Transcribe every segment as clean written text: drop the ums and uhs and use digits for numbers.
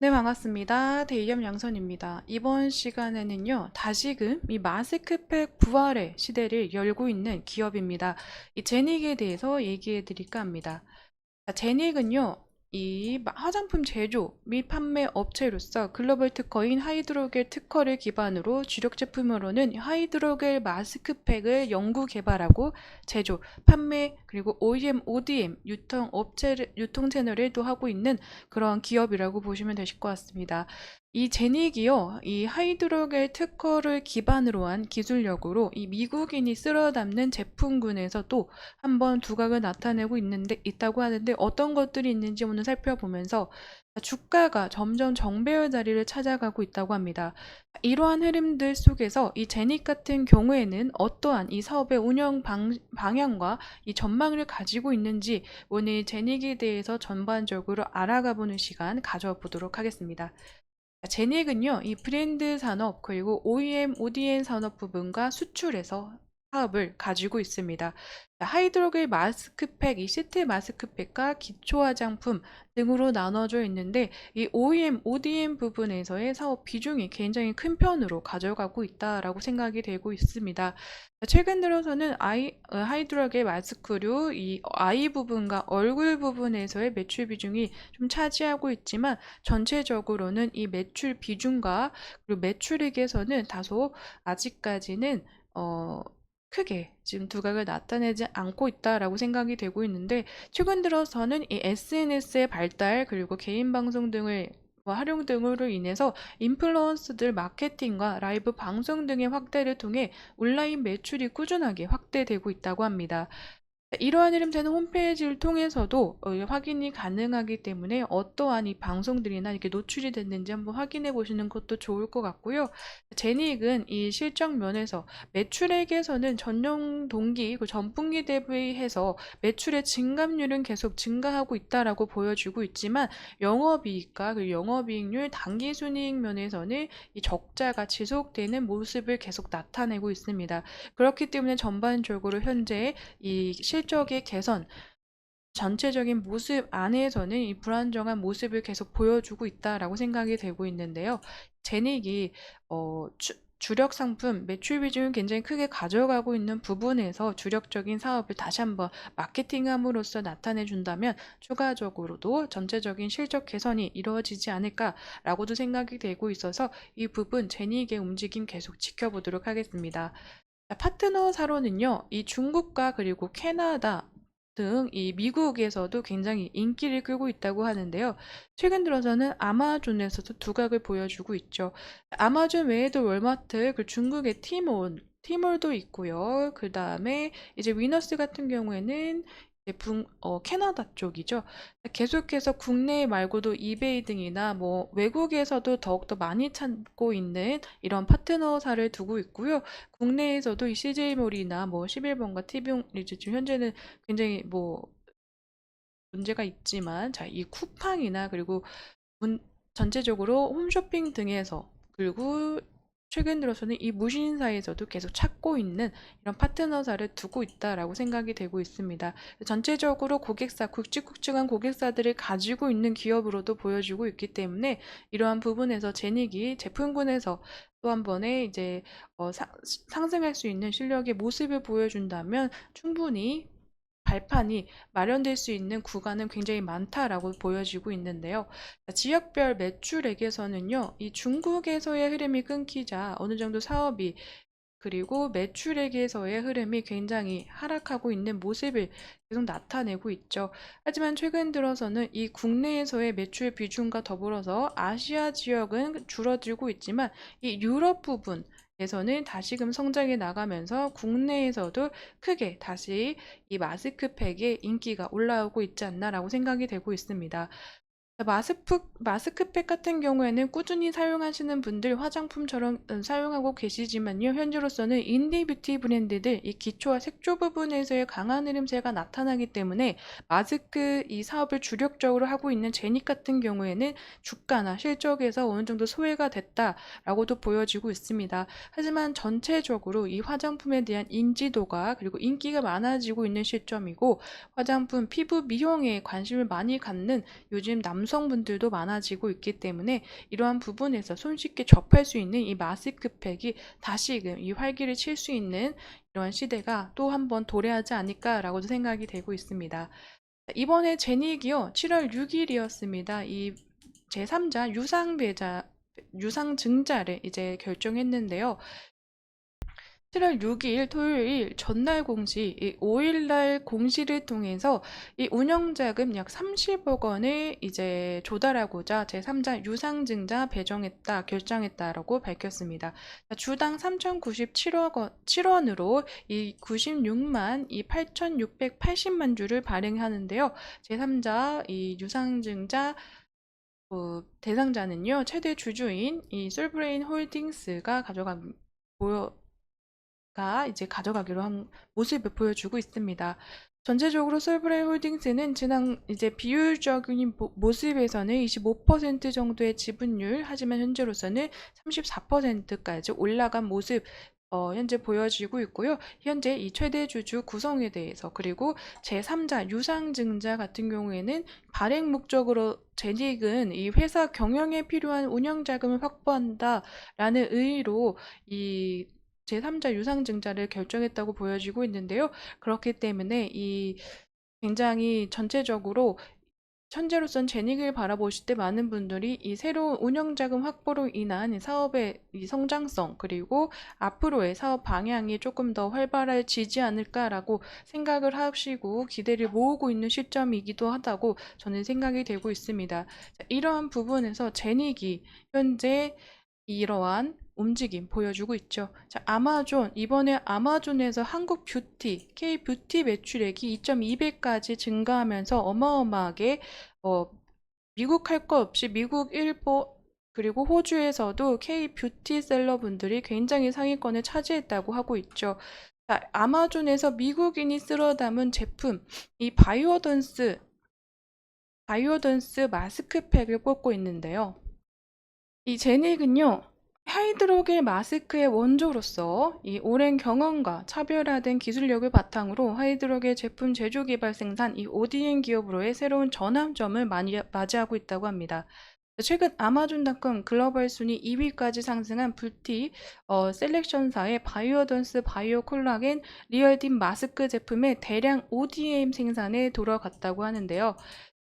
네, 반갑습니다. 대이점 양선입니다. 이번 시간에는요, 다시금 이 마스크팩 부활의 시대를 열고 있는 기업입니다. 이 제닉에 대해서 얘기해 드릴까 합니다. 자, 제닉은요, 이 화장품 제조 및 판매 업체로서 글로벌 특허인 하이드로겔 특허를 기반으로 주력 제품으로는 하이드로겔 마스크팩을 연구 개발하고 제조, 판매 그리고 OEM, ODM 유통 채널을 또 하고 있는 그런 기업이라고 보시면 되실 것 같습니다. 이 제닉이요, 이 하이드로겔 특허를 기반으로 한 기술력으로 이 미국인이 쓸어 담는 제품군에서도 한번 두각을 나타내고 있다고 하는데 어떤 것들이 있는지 오늘 살펴보면서 주가가 점점 정배열 자리를 찾아가고 있다고 합니다. 이러한 흐름들 속에서 이 제닉 같은 경우에는 어떠한 이 사업의 운영 방향과 이 전망을 가지고 있는지 오늘 제닉에 대해서 전반적으로 알아가 보는 시간 가져보도록 하겠습니다. 제닉은요, 이 브랜드 산업 그리고 OEM, ODM 산업 부분과 수출에서 사업을 가지고 있습니다. 하이드로겔 마스크팩, 이 시트 마스크팩과 기초 화장품 등으로 나눠져 있는데 이 OEM, ODM 부분에서의 사업 비중이 굉장히 큰 편으로 가져가고 있다라고 생각이 되고 있습니다. 최근 들어서는 하이드로겔 마스크류 이 아이 부분과 얼굴 부분에서의 매출 비중이 좀 차지하고 있지만 전체적으로는 이 매출 비중과 그리고 매출액에서는 다소 아직까지는 크게 지금 두각을 나타내지 않고 있다라고 생각이 되고 있는데 최근 들어서는 이 SNS의 발달 그리고 개인 방송 등을 활용 등으로 인해서 인플루언서들 마케팅과 라이브 방송 등의 확대를 통해 온라인 매출이 꾸준하게 확대되고 있다고 합니다. 이러한 흐름새는 홈페이지를 통해서도 확인이 가능하기 때문에 어떠한 이 방송들이나 이렇게 노출이 됐는지 한번 확인해 보시는 것도 좋을 것 같고요. 제닉은 이 실적 면에서 매출액에서는 전년 동기, 그 전분기 대비해서 매출의 증감률은 계속 증가하고 있다라고 보여주고 있지만 영업이익과 그 영업이익률, 당기순이익 면에서는 이 적자가 지속되는 모습을 계속 나타내고 있습니다. 그렇기 때문에 전반적으로 현재 이 실적의 개선, 전체적인 모습 안에서는 이 불안정한 모습을 계속 보여주고 있다라고 생각이 되고 있는데요. 제닉이 주력 상품 매출 비중을 굉장히 크게 가져가고 있는 부분에서 주력적인 사업을 다시 한번 마케팅함으로써 나타내 준다면 추가적으로도 전체적인 실적 개선이 이루어지지 않을까라고도 생각이 되고 있어서 이 부분 제닉의 움직임 계속 지켜보도록 하겠습니다. 파트너사로는요, 이 중국과 그리고 캐나다 등 이 미국에서도 굉장히 인기를 끌고 있다고 하는데요. 최근 들어서는 아마존에서도 두각을 보여주고 있죠. 아마존 외에도 월마트, 그 중국의 티몰도 있고요. 그 다음에 이제 위너스 같은 경우에는 이제 캐나다 쪽이죠. 계속해서 국내 말고도 이베이 등이나 뭐 외국에서도 더욱더 많이 찾고 있는 이런 파트너사를 두고 있고요. 국내에서도 이 CJ몰이나 뭐 11번가 티빙 지금 현재는 굉장히 뭐 문제가 있지만 자, 이 쿠팡이나 그리고 전체적으로 홈쇼핑 등에서 그리고 최근 들어서는 이 무신사에서도 계속 찾고 있는 이런 파트너사를 두고 있다라고 생각이 되고 있습니다. 전체적으로 굵직굵직한 고객사들을 가지고 있는 기업으로도 보여지고 있기 때문에 이러한 부분에서 제닉이 제품군에서 또 한 번에 이제 상승할 수 있는 실력의 모습을 보여준다면 충분히 발판이 마련될 수 있는 구간은 굉장히 많다라고 보여지고 있는데요. 지역별 매출액에서는요, 이 중국에서의 흐름이 끊기자 어느 정도 사업이 그리고 매출액에서의 흐름이 굉장히 하락하고 있는 모습을 계속 나타내고 있죠. 하지만 최근 들어서는 이 국내에서의 매출 비중과 더불어서 아시아 지역은 줄어들고 있지만 이 유럽 부분에서는 다시금 성장해 나가면서 국내에서도 크게 다시 이 마스크팩의 인기가 올라오고 있지 않나라고 생각이 되고 있습니다. 마스크팩 같은 경우에는 꾸준히 사용하시는 분들 화장품처럼 사용하고 계시지만요. 현재로서는 인디 뷰티 브랜드들 이 기초와 색조 부분에서의 강한 흐름세가 나타나기 때문에 마스크 이 사업을 주력적으로 하고 있는 제닉 같은 경우에는 주가나 실적에서 어느 정도 소외가 됐다라고도 보여지고 있습니다. 하지만 전체적으로 이 화장품에 대한 인지도가 그리고 인기가 많아지고 있는 시점이고 화장품, 피부 미용에 관심을 많이 갖는 요즘 남성분들도 많아지고 있기 때문에 이러한 부분에서 손쉽게 접할 수 있는 이 마스크팩이 다시금 이 활기를 칠 수 있는 이러한 시대가 또 한 번 도래하지 않을까라고도 생각이 되고 있습니다. 이번에 제닉이요, 7월 6일이었습니다. 이 제3자 유상증자를 이제 결정했는데요. 7월 6일 토요일 전날 공시, 이 5일날 공시를 통해서 이 운영자금 약 30억 원을 이제 조달하고자 제3자 유상증자 배정했다, 결정했다라고 밝혔습니다. 주당 3,097억 원, 7원으로 이 96만 이 8,680만 주를 발행하는데요. 제3자 이 유상증자 대상자는요, 최대 주주인 이 솔브레인 홀딩스가 이제 가져가기로 한 모습을 보여주고 있습니다. 전체적으로 솔브레인 홀딩스는 지난 이제 비율적인 모습에서는 25% 정도의 지분율, 하지만 현재로서는 34%까지 올라간 모습 현재 보여지고 있고요. 현재 이 최대 주주 구성에 대해서, 그리고 제3자 유상증자 같은 경우에는 발행 목적으로 제닉은 이 회사 경영에 필요한 운영 자금을 확보한다라는 의의로 이 제3자 유상증자를 결정했다고 보여지고 있는데요. 그렇기 때문에 이 굉장히 전체적으로 현재로선 제닉을 바라보실 때 많은 분들이 이 새로운 운영자금 확보로 인한 사업의 이 성장성, 그리고 앞으로의 사업 방향이 조금 더 활발해지지 않을까라고 생각을 하시고 기대를 모으고 있는 시점이기도 하다고 저는 생각이 되고 있습니다. 이러한 부분에서 제닉이 현재 이러한 움직임 보여주고 있죠. 자, 아마존, 이번에 아마존에서 한국 뷰티, K-뷰티 매출액이 2.2배까지 증가하면서 어마어마하게 미국 할 거 없이 미국, 일본, 그리고 호주에서도 K-뷰티 셀러분들이 굉장히 상위권을 차지했다고 하고 있죠. 자, 아마존에서 미국인이 쓸어 담은 제품, 이 바이오던스 마스크팩을 뽑고 있는데요. 이 제닉은요, 하이드로겔 마스크의 원조로서 이 오랜 경험과 차별화된 기술력을 바탕으로 하이드로겔 제품 제조 개발 생산 이 ODM 기업으로의 새로운 전환점을 맞이하고 있다고 합니다. 최근 아마존닷컴 글로벌 순위 2위까지 상승한 뷰티 셀렉션사의 바이오던스 바이오 콜라겐 리얼딥 마스크 제품의 대량 ODM 생산에 들어갔다고 하는데요.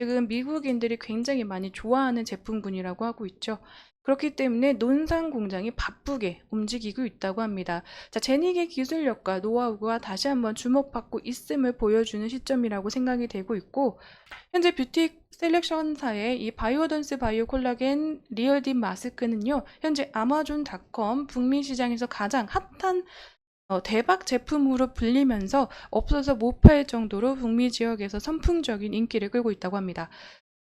지금 미국인들이 굉장히 많이 좋아하는 제품군이라고 하고 있죠. 그렇기 때문에 논산 공장이 바쁘게 움직이고 있다고 합니다. 자, 제닉의 기술력과 노하우가 다시 한번 주목받고 있음을 보여주는 시점이라고 생각이 되고 있고, 현재 뷰티 셀렉션사의 이 바이오던스 바이오 콜라겐 리얼딥 마스크는요, 현재 아마존닷컴 북미 시장에서 가장 핫한 대박 제품으로 불리면서 없어서 못 팔 정도로 북미 지역에서 선풍적인 인기를 끌고 있다고 합니다.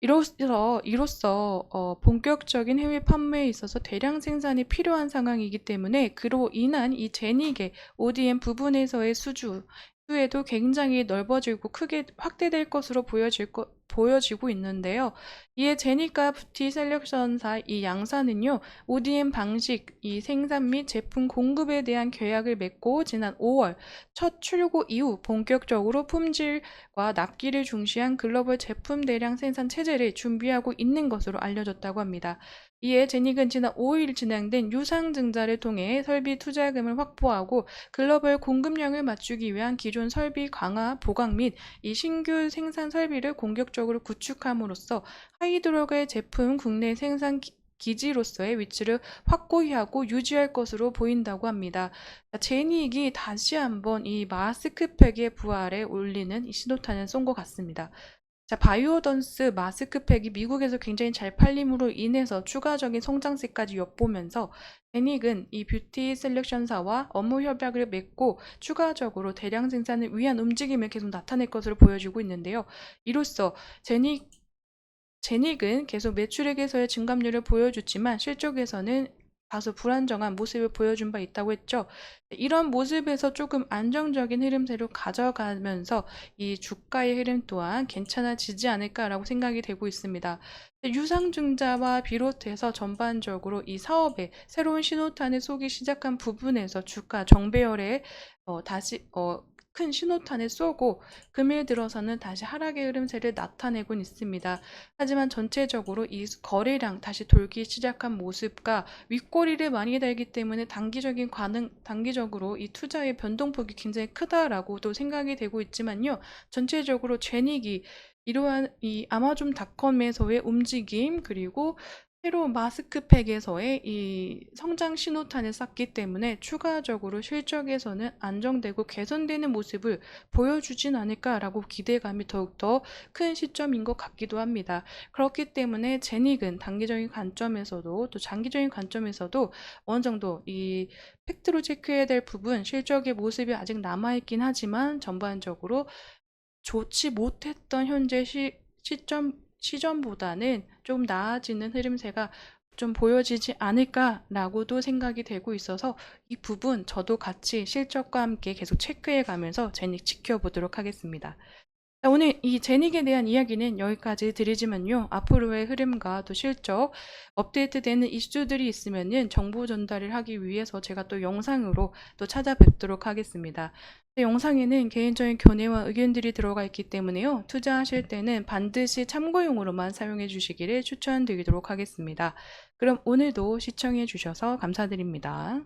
이로써 본격적인 해외 판매에 있어서 대량 생산이 필요한 상황이기 때문에 그로 인한 이 제닉의 ODM 부분에서의 수혜도 굉장히 넓어지고 크게 확대될 것으로 보여지고 있는데요. 이에 제니카 뷰티 셀렉션사 이 양사는요, ODM 방식, 이 생산 및 제품 공급에 대한 계약을 맺고 지난 5월 첫 출고 이후 본격적으로 품질과 납기를 중시한 글로벌 제품 대량 생산 체제를 준비하고 있는 것으로 알려졌다고 합니다. 이에 제닉은 지난 5일 진행된 유상증자를 통해 설비 투자금을 확보하고 글로벌 공급량을 맞추기 위한 기존 설비 강화, 보강 및 이 신규 생산 설비를 공격적으로 구축함으로써 하이드로겔 제품 국내 생산 기지로서의 위치를 확고히 하고 유지할 것으로 보인다고 합니다. 제닉이 다시 한번 이 마스크팩의 부활에 올리는 이 신호탄을 쏜 것 같습니다. 자, 바이오던스 마스크팩이 미국에서 굉장히 잘 팔림으로 인해서 추가적인 성장세까지 엿보면서 제닉은 이 뷰티 셀렉션사와 업무 협약을 맺고 추가적으로 대량 생산을 위한 움직임을 계속 나타낼 것으로 보여지고 있는데요. 이로써 제닉은 계속 매출액에서의 증감률을 보여줬지만 실적에서는 다소 불안정한 모습을 보여준 바 있다고 했죠. 이런 모습에서 조금 안정적인 흐름세로 가져가면서 이 주가의 흐름 또한 괜찮아지지 않을까라고 생각이 되고 있습니다. 유상증자와 비롯해서 전반적으로 이 사업에 새로운 신호탄을 쏘기 시작한 부분에서 주가 정배열에 다시 큰 신호탄을 쏘고 금일 들어서는 다시 하락의 흐름세를 나타내고 있습니다. 하지만 전체적으로 이 거래량 다시 돌기 시작한 모습과 윗꼬리를 많이 달기 때문에 단기적으로 이 투자의 변동폭이 굉장히 크다라고도 생각이 되고 있지만요. 전체적으로 제닉이 이러한 이 아마존닷컴에서의 움직임 그리고 새로운 마스크팩에서의 이 성장 신호탄을 쐈기 때문에 추가적으로 실적에서는 안정되고 개선되는 모습을 보여주진 않을까라고 기대감이 더욱더 큰 시점인 것 같기도 합니다. 그렇기 때문에 제닉은 단기적인 관점에서도 또 장기적인 관점에서도 어느 정도 이 팩트로 체크해야 될 부분 실적의 모습이 아직 남아있긴 하지만 전반적으로 좋지 못했던 현재 시점보다는 좀 나아지는 흐름세가 좀 보여지지 않을까라고도 생각이 되고 있어서 이 부분 저도 같이 실적과 함께 계속 체크해 가면서 제닉 지켜보도록 하겠습니다. 자, 오늘 이 제닉에 대한 이야기는 여기까지 드리지만요. 앞으로의 흐름과 또 실적, 업데이트되는 이슈들이 있으면은 정보 전달을 하기 위해서 제가 또 영상으로 또 찾아뵙도록 하겠습니다. 영상에는 개인적인 견해와 의견들이 들어가 있기 때문에요. 투자하실 때는 반드시 참고용으로만 사용해 주시기를 추천드리도록 하겠습니다. 그럼 오늘도 시청해 주셔서 감사드립니다.